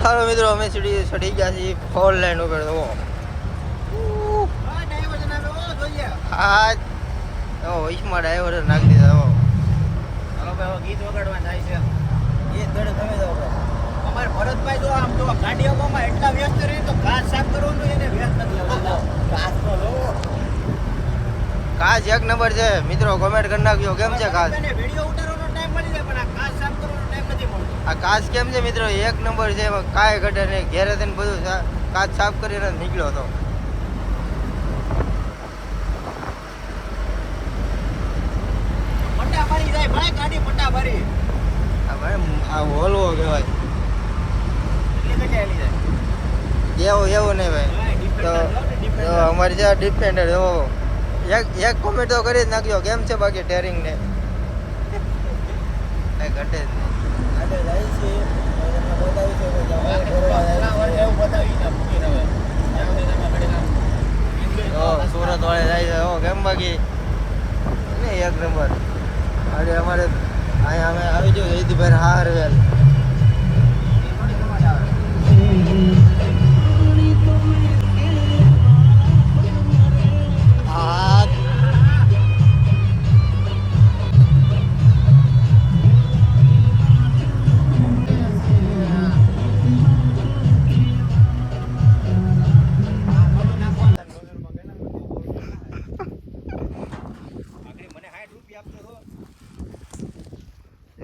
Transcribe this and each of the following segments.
સારો મિત્રો અમે ચડી ગયા છીએ 4 લાઈન ઉપર તો હા વૈશમાં ડ્રાઈવર નાખી દીધા હાલો ભાઈ ગીત વગાડવા જાય છે ગીત ગળે તમે જાઓ અમારે ભરતભાઈ જો આમ તો ગાડીઓમાં એટલા વ્યસ્ત રહે તો ઘાસ સાફ કરવાનું એને વ્યસ્ત નથી આવતો ઘાસ તો લો કાચ એક નંબર છે મિત્રો કોમેન્ટ કરી નાખજો કેમ છે કાચ વિડિયો ઉતારવાનો ટાઈમ મળી જાય પણ આ ઘાસ સાફ કરવાનો ટાઈમ નથી મળતો આ કાચ કેમ છે મિત્રો એક નંબર છે એમાં કાંઈ ઘટે નહીં ઘેરે થઈને બધું કાચ સાફ કરીને નીકળ્યો હતો પટ્ટા ભરી જાય ભાઈ ગાડી પટ્ટા ભરી આ હોલવો કહેવાય એટલે કેટલી જાય એવું નહીં ભાઈ તો અમારી જે ડિફેન્ડર એક કોમેન્ટ તો કરી જ નાખજો કેમ છે બાકી ટેરિંગ ને કઈ ઘટે જ નહીં આગળ જાય છે એવું બતાવી સુરત વાળે જાય છે કેમ બાકી ને એક નંબર આજે અમારે અહીંયા અમે આવી જઈએ જયદીભાઈ હારવેલ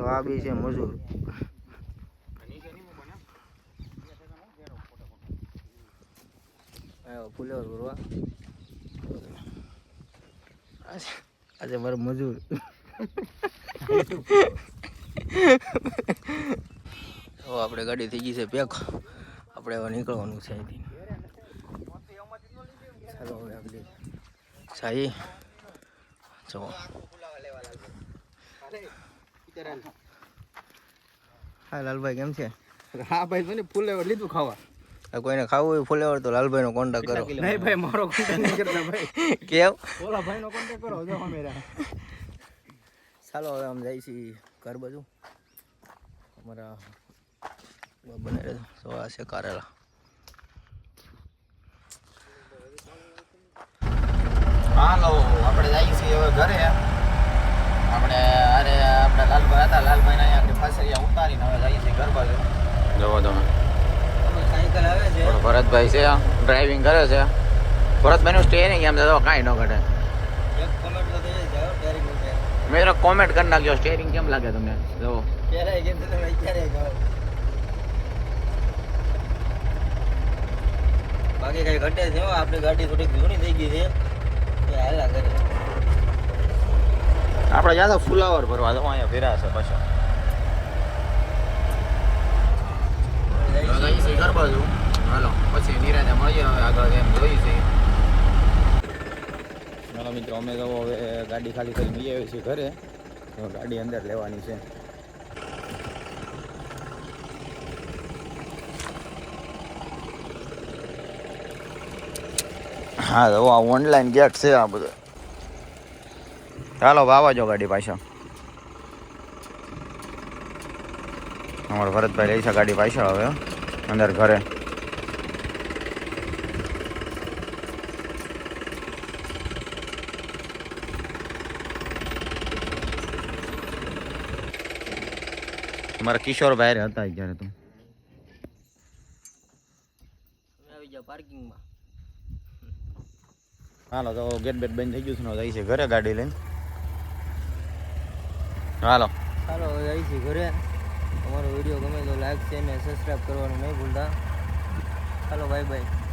આ બી છે મજૂર ફૂલેવર ભરવા આજે મારો મજૂર આપણે ગાડી થઈ ગઈ છે પેક આપણે હવે નીકળવાનું છે અહીંથી ચાલો હવે આપણે સાહી જો હા લાલભાઈ કેમ છે હા ભાઈ મને ફૂલેવર લીધું ખાવા કોઈને ખાવું હોય ફૂલેવર તો લાલભાઈ નો કોન્ટેક્ટ કરો નહીં ભાઈ મારો કોન્ટેક્ટ નહીં કરતા ભાઈ કેમ ઓલા ભાઈ નો કોન્ટેક્ટ કરો જો અમેરા ચાલો હવે આમ જાય છીએ ઘર બાજુ અમારા બને રહે તો આ છે કારેલા હાલો આપણે જઈએ છીએ હવે ઘરે આપણે અરે આપણા લાલભાઈ હતા લાલભાઈ ને આપણે ફાસરિયા ઉતારીને હવે જઈએ છીએ ઘર બાજુ જવો તમે સાયકલ આવે છે ભરતભાઈ છે ડ્રાઇવિંગ કરે છે ભરતભાઈનું સ્ટેરિંગ એમ તો કાંઈ ન ઘટે એક કોમેન્ટ તો થઈ જાય ટેરિંગ ઉપર મિત્રો કોમેન્ટ કરી નાખજો સ્ટેરિંગ કેમ લાગે તમને જુઓ ક્યારે કેમ છે તમે ક્યારે ગાવ બાકી કઈ ઘટે છે આપણી ગાડી થોડીક જૂની થઈ ગઈ છે એ હાલા કરે આપણે જ્યાં તો ફુલાવર ભરવા તો અહીંયા ફેરા છે પાછો ઘર બાજુ હાલો પછી નિરાતે મળીએ હવે આગળ એમ જોઈએ છીએ ચાલો મિત્રો અમે તો હવે ગાડી ખાલી કરીને લઈ આવી છીએ ઘરે તો ગાડી અંદર લેવાની છે હા તો આ ઓનલાઈન ગેટ છે આ બધું ચાલો વાવાજો ગાડી પાછા અમારા ભરતભાઈ લઈ છે ગાડી પાછળ હવે અંદર ઘરે મારા કિશોરભાઈ હતા જ્યારે તું આવી જાવ પાર્કિંગમાં હાલો તો ગેટ બેટ બંધ થઈ ગયું છે જાય છે ઘરે ગાડી લઈને હાલો ચાલો હવે આવી છીએ ઘરે અમારો વિડીયો ગમે તો લાઈક છે ને સબસ્ક્રાઈબ કરવાનું નહીં ભૂલતા ચાલો બાય બાય